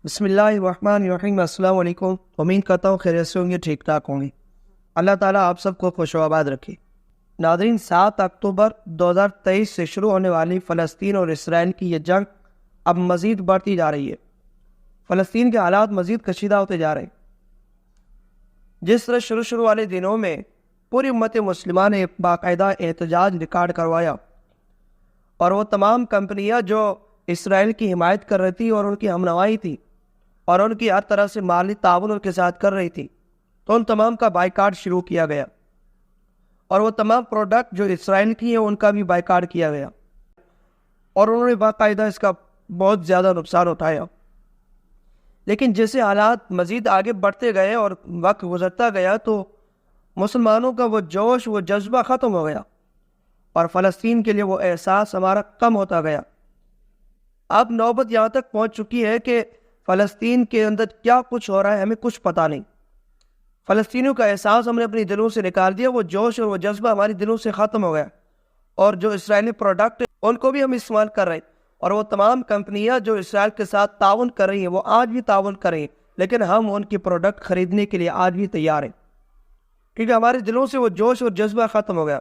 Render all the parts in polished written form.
بسم اللہ الرحمن الرحیم۔ السلام علیکم۔ امید کرتا ہوں خیریت سے ہوں گے، ٹھیک ٹھاک ہوں گے۔ اللہ تعالیٰ آپ سب کو خوش و آباد رکھے۔ ناظرین، 7 اکتوبر 2023 سے شروع ہونے والی فلسطین اور اسرائیل کی یہ جنگ اب مزید بڑھتی جا رہی ہے۔ فلسطین کے حالات مزید کشیدہ ہوتے جا رہے ہیں۔ جس طرح شروع والے دنوں میں پوری امت مسلمہ نے باقاعدہ احتجاج ریکارڈ کروایا اور وہ تمام کمپنیاں جو اسرائیل کی حمایت کر رہی تھی اور ان کی ہمنوائی تھی اور ان کی ہر طرح سے مالی تعاون ان کے ساتھ کر رہی تھی، تو ان تمام کا بائیکاٹ شروع کیا گیا اور وہ تمام پروڈکٹ جو اسرائیل کی ہیں ان کا بھی بائیکاٹ کیا گیا اور انہوں نے باقاعدہ اس کا بہت زیادہ نقصان اٹھایا۔ لیکن جیسے حالات مزید آگے بڑھتے گئے اور وقت گزرتا گیا تو مسلمانوں کا وہ جوش، وہ جذبہ ختم ہو گیا اور فلسطین کے لیے وہ احساس ہمارا کم ہوتا گیا۔ اب نوبت یہاں تک پہنچ چکی ہے کہ فلسطین کے اندر کیا کچھ ہو رہا ہے ہمیں کچھ پتہ نہیں۔ فلسطینیوں کا احساس ہم نے اپنی دلوں سے نکال دیا، وہ جوش اور وہ جذبہ ہماری دلوں سے ختم ہو گیا، اور جو اسرائیلی پروڈکٹ ان کو بھی ہم استعمال کر رہے ہیں، اور وہ تمام کمپنیاں جو اسرائیل کے ساتھ تعاون کر رہی ہیں وہ آج بھی تعاون کر رہی ہیں، لیکن ہم ان کی پروڈکٹ خریدنے کے لیے آج بھی تیار ہیں، کیونکہ ہمارے دلوں سے وہ جوش اور جذبہ ختم ہو گیا۔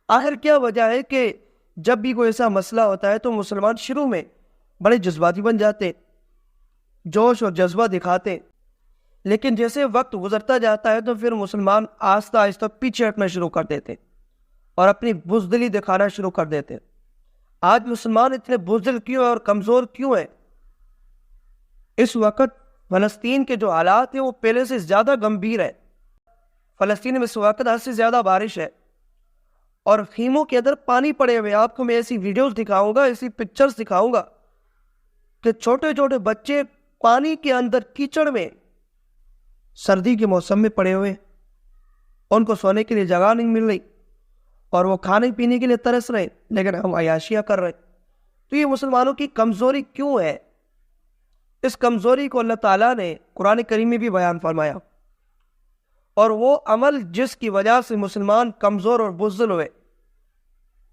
آخر کیا وجہ ہے کہ جب بھی کوئی ایسا مسئلہ ہوتا ہے تو مسلمان شروع میں بڑے جذباتی بن جاتے، جوش اور جذبہ دکھاتے، لیکن جیسے وقت گزرتا جاتا ہے تو پھر مسلمان آہستہ آہستہ پیچھے ہٹنا شروع کر دیتے اور اپنی بزدلی دکھانا شروع کر دیتے۔ آج مسلمان اتنے بزدل کیوں اور کمزور کیوں ہیں؟ اس وقت فلسطین کے جو حالات ہیں وہ پہلے سے زیادہ گمبھیر ہے۔ فلسطین میں اس وقت حد سے زیادہ بارش ہے اور خیموں کے اندر پانی پڑے ہوئے۔ آپ کو میں ایسی ویڈیوز دکھاؤں گا، ایسی پکچرز دکھاؤں گا کہ چھوٹے چھوٹے بچے پانی کے اندر کیچڑ میں سردی کے موسم میں پڑے ہوئے، ان کو سونے کے لیے جگہ نہیں مل رہی اور وہ کھانے پینے کے لیے ترس رہے، لیکن ہم عیاشیاں کر رہے۔ تو یہ مسلمانوں کی کمزوری کیوں ہے؟ اس کمزوری کو اللہ تعالیٰ نے قرآن کریم میں بھی بیان فرمایا، اور وہ عمل جس کی وجہ سے مسلمان کمزور اور بزدل ہوئے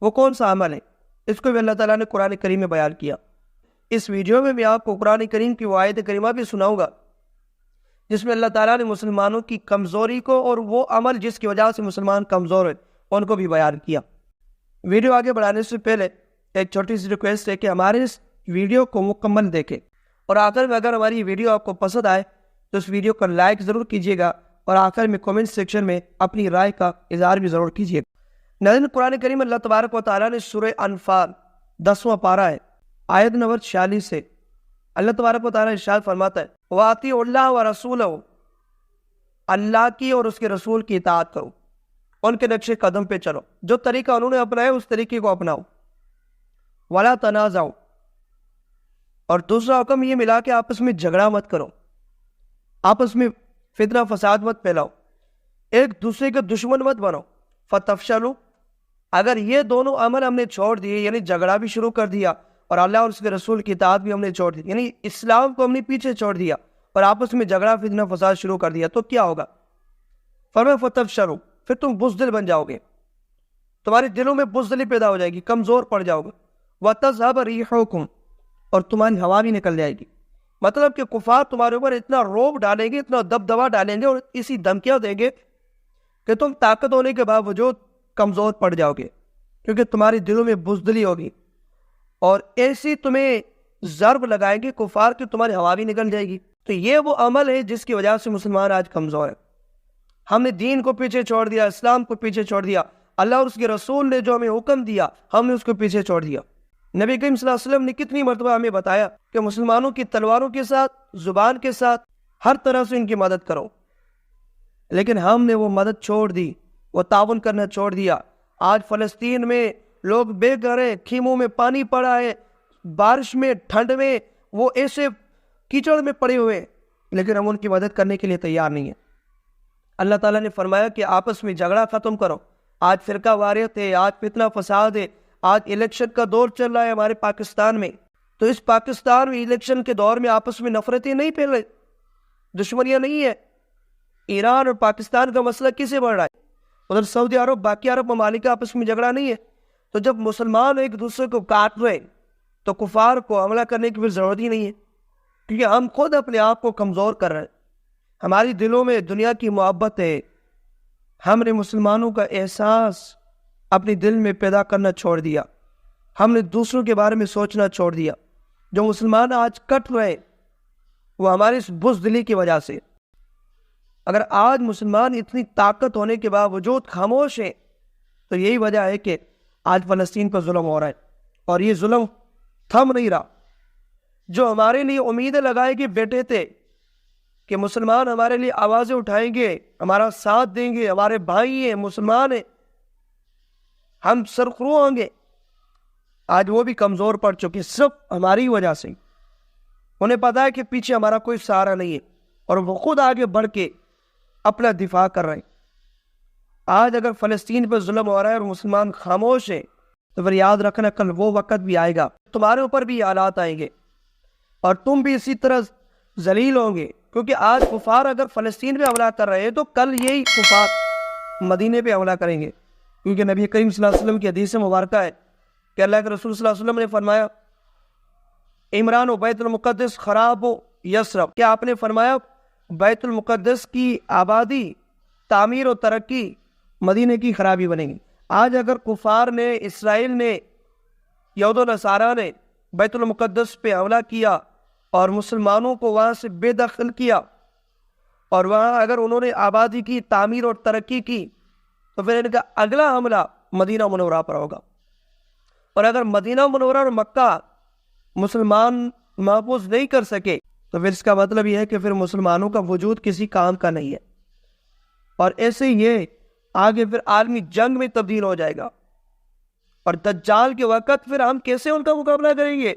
وہ کون سا عمل ہے، اس کو بھی اللہ تعالیٰ نے قرآن کریم میں بیان کیا۔ اس ویڈیو میں آپ کو قرآن کریم کی وہ آیت کریمہ بھی سناؤں گا جس میں اللہ تعالیٰ نے مسلمانوں کی کمزوری کو اور وہ عمل جس کی وجہ سے مسلمان کمزور ہیں ان کو بھی بیان کیا۔ ویڈیو آگے بڑھانے سے پہلے ایک چھوٹی سی ریکویسٹ ہے کہ ہمارے اس ویڈیو کو مکمل دیکھیں، اور آخر میں اگر ہماری ویڈیو آپ کو پسند آئے تو اس ویڈیو کو لائک ضرور کیجیے گا، اور آخر میں کومنٹ سیکشن میں اپنی رائے کا اظہار بھی ضرور کیجیے گا۔ ناظرین، قرآن کریم اللہ تبارک و تعالیٰ نے سورہ انفال 10واں پارہ ہے، آیت نمبر 46 سے اللہ تبارک و تعالیٰ ارشاد فرماتا ہے، وَأَطِیعُوا اللَّهَ وَرَسُولَهُ، اللہ کی اور اس کے رسول کی اطاعت کرو، ان کے نقش قدم پہ چلو، جو طریقہ انہوں نے اپنایا اس طریقے کو اپناؤ، وَلَا تَنَازَعُوا، اور دوسرا حکم یہ ملا کہ آپس میں جھگڑا مت کرو، آپس میں فتنہ فساد مت پھیلاؤ، ایک دوسرے کے دشمن مت بنو، فَتَفْشَلُوا، اگر یہ دونوں عمل ہم نے چھوڑ دیے، یعنی جھگڑا بھی شروع کر دیا اور اللہ اور اس کے رسول کی اطاعت بھی ہم نے چھوڑ دی، یعنی اسلام کو ہم نے پیچھے چھوڑ دیا اور آپس میں جھگڑا فتنہ فساد شروع کر دیا، تو کیا ہوگا؟ فرمایا فتفشلوا، پھر تم بزدل بن جاؤ گے، تمہارے دلوں میں بزدلی پیدا ہو جائے گی، کمزور پڑ جاؤ گے، وتذهب ريحكم، اور تمہاری ہوا بھی نکل جائے گی۔ مطلب کہ کفار تمہارے اوپر اتنا روب ڈالیں گے، اتنا دبدبا ڈالیں گے اور اسی دھمکیاں دیں گے کہ تم طاقت ہونے کے باوجود کمزور پڑ جاؤ گے، کیونکہ تمہارے دلوں میں بزدلی ہوگی، اور ایسی تمہیں ضرب لگائیں گے کفار کہ تمہاری ہوا بھی نکل جائے گی۔ تو یہ وہ عمل ہے جس کی وجہ سے مسلمان آج کمزور ہے۔ ہم نے دین کو پیچھے چھوڑ دیا، اسلام کو پیچھے چھوڑ دیا، اللہ اور اس کے رسول نے جو ہمیں حکم دیا ہم نے اس کو پیچھے چھوڑ دیا۔ نبی کریم صلی اللہ علیہ وسلم نے کتنی مرتبہ ہمیں بتایا کہ مسلمانوں کی تلواروں کے ساتھ، زبان کے ساتھ، ہر طرح سے ان کی مدد کرو، لیکن ہم نے وہ مدد چھوڑ دی، وہ تعاون کرنا چھوڑ دیا۔ آج فلسطین میں لوگ بے گھر ہیں، خیموں میں پانی پڑا ہے، بارش میں، ٹھنڈ میں وہ ایسے کیچڑ میں پڑے ہوئے، لیکن ہم ان کی مدد کرنے کے لیے تیار نہیں ہیں۔ اللہ تعالیٰ نے فرمایا کہ آپس میں جھگڑا ختم کرو۔ آج فرقہ واریت ہے، آج فتنہ فساد ہے، آج الیکشن کا دور چل رہا ہے ہمارے پاکستان میں، تو اس پاکستان میں الیکشن کے دور میں آپس میں نفرتیں نہیں پھیل رہی، دشمنیاں نہیں ہیں۔ ایران اور پاکستان کا مسئلہ کسے بڑھ رہا ہے؟ ادھر سعودی عرب، باقی عرب ممالک کا آپس میں جھگڑا نہیں ہے۔ تو جب مسلمان ایک دوسرے کو کاٹ رہے تو کفار کو حملہ کرنے کی پھر ضرورت ہی نہیں ہے، کیونکہ ہم خود اپنے آپ کو کمزور کر رہے ہیں. ہماری دلوں میں دنیا کی محبت ہے. ہم نے مسلمانوں کا احساس اپنے دل میں پیدا کرنا چھوڑ دیا. ہم نے دوسروں کے بارے میں سوچنا چھوڑ دیا. جو مسلمان آج کٹ رہے وہ ہماری اس بزدلی کی وجہ سے. اگر آج مسلمان اتنی طاقت ہونے کے باوجود خاموش ہیں تو یہی وجہ ہے کہ آج فلسطین پر ظلم ہو رہا ہے اور یہ ظلم تھم نہیں رہا. جو ہمارے لیے امیدیں لگائے کے بیٹھے تھے کہ مسلمان ہمارے لیے آوازیں اٹھائیں گے, ہمارا ساتھ دیں گے, ہمارے بھائی ہیں, مسلمان ہیں, ہم سرخرو ہوں گے, آج وہ بھی کمزور پڑ چکے صرف ہماری وجہ سے. انہیں پتا ہے کہ پیچھے ہمارا کوئی سہارا نہیں ہے اور وہ خود آگے بڑھ کے اپنا دفاع کر رہے ہیں. آج اگر فلسطین پر ظلم ہو رہا ہے اور مسلمان خاموش ہیں تو پھر یاد رکھنا کل وہ وقت بھی آئے گا, تمہارے اوپر بھی یہ حالات آئیں گے اور تم بھی اسی طرح ذلیل ہوں گے. کیونکہ آج کفار اگر فلسطین پہ حملہ کر رہے ہیں تو کل یہی کفار مدینے پہ حملہ کریں گے. کیونکہ نبی کریم صلی اللہ علیہ وسلم کی حدیث مبارکہ ہے کہ اللہ کے رسول صلی اللہ علیہ وسلم نے فرمایا عمران و بیت المقدس خراب و یسرب. کیا آپ نے فرمایا بیت المقدس کی آبادی, تعمیر و ترقی مدینے کی خرابی بنے گی. آج اگر کفار نے, اسرائیل نے, یہود و نصارہ نے بیت المقدس پہ حملہ کیا اور مسلمانوں کو وہاں سے بے دخل کیا اور وہاں اگر انہوں نے آبادی کی, تعمیر اور ترقی کی تو پھر ان کا اگلا حملہ مدینہ منورہ پر ہوگا. اور اگر مدینہ منورہ اور مکہ مسلمان محفوظ نہیں کر سکے تو پھر اس کا مطلب یہ ہے کہ پھر مسلمانوں کا وجود کسی کام کا نہیں ہے. اور ایسے یہ آگے پھر عالمی جنگ میں تبدیل ہو جائے گا. اور دجال کے وقت پھر ہم کیسے ان کا مقابلہ کریں گے؟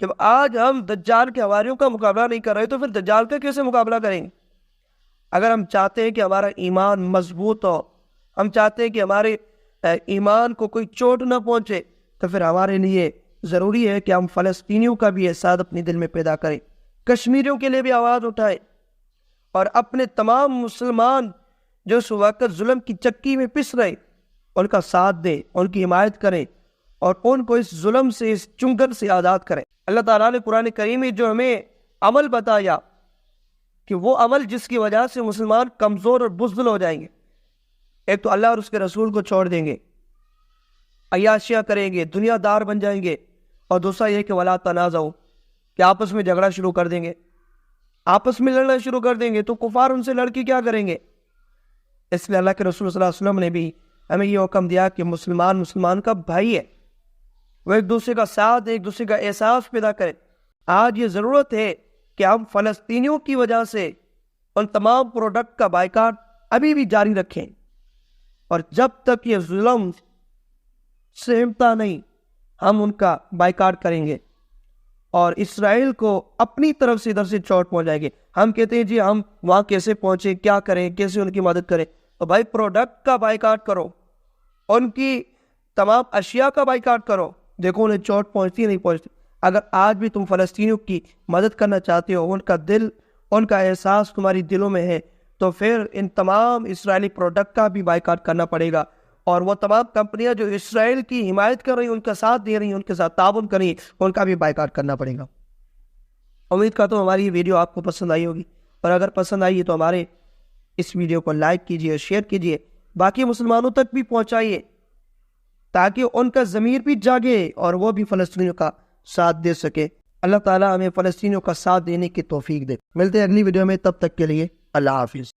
جب آج ہم دجال کے حواریوں کا مقابلہ نہیں کر رہے تو پھر دجال کا کیسے مقابلہ کریں گے؟ اگر ہم چاہتے ہیں کہ ہمارا ایمان مضبوط ہو, ہم چاہتے ہیں کہ ہمارے ایمان کو کوئی چوٹ نہ پہنچے, تو پھر ہمارے لیے ضروری ہے کہ ہم فلسطینیوں کا بھی احساس اپنے دل میں پیدا کریں, کشمیریوں کے لیے بھی آواز اٹھائیں اور اپنے تمام مسلمان جو اس وقت ظلم کی چکی میں پس رہے ان کا ساتھ دیں, ان کی حمایت کریں اور ان کو اس ظلم سے, اس چنگل سے آزاد کریں. اللہ تعالیٰ نے قرآن کریم میں جو ہمیں عمل بتایا کہ وہ عمل جس کی وجہ سے مسلمان کمزور اور بزدل ہو جائیں گے. ایک تو اللہ اور اس کے رسول کو چھوڑ دیں گے, عیاشیاں کریں گے, دنیا دار بن جائیں گے, اور دوسرا یہ کہ ولا تنازعوا, کہ آپس میں جھگڑا شروع کر دیں گے, آپس میں لڑنا شروع کر دیں گے. تو کفار ان سے لڑ کے کیا کریں گے؟ اس لیے اللہ کے رسول صلی اللہ علیہ وسلم نے بھی ہمیں یہ حکم دیا کہ مسلمان کا بھائی ہے, وہ ایک دوسرے کا ساتھ, ایک دوسرے کا احساس پیدا کرے. آج یہ ضرورت ہے کہ ہم فلسطینیوں کی وجہ سے ان تمام پروڈکٹ کا بائیکاٹ ابھی بھی جاری رکھیں, اور جب تک یہ ظلم سہمتا نہیں ہم ان کا بائیکاٹ کریں گے اور اسرائیل کو اپنی طرف سے ادھر سے چوٹ پہنچائیں گے. ہم کہتے ہیں جی ہم وہاں کیسے پہنچے, کیا کریں, کیسے ان کی مدد کریں؟ تو بھائی پروڈکٹ کا بائیکاٹ کرو, ان کی تمام اشیاء کا بائیکاٹ کرو, دیکھو انہیں چوٹ پہنچتی نہیں پہنچتی. اگر آج بھی تم فلسطینیوں کی مدد کرنا چاہتے ہو, ان کا دل, ان کا احساس تمہاری دلوں میں ہے, تو پھر ان تمام اسرائیلی پروڈکٹ کا بھی بائیکاٹ کرنا پڑے گا. اور وہ تمام کمپنیاں جو اسرائیل کی حمایت کر رہی ہیں, ان کا ساتھ دے رہی ہیں, ان کے ساتھ تعاون کر رہی ہیں, ان کا بھی بائیکاٹ کرنا پڑے گا. امید کرتا ہوں ہماری یہ ویڈیو آپ کو پسند آئی ہوگی, اور اگر پسند آئی ہے تو ہمارے اس ویڈیو کو لائک کیجیے, شیئر کیجیے, باقی مسلمانوں تک بھی پہنچائیے تاکہ ان کا ضمیر بھی جاگے اور وہ بھی فلسطینیوں کا ساتھ دے سکے. اللہ تعالیٰ ہمیں فلسطینیوں کا ساتھ دینے کی توفیق دے. ملتے ہیں اگلی ویڈیو میں, تب تک کے لیے اللہ حافظ.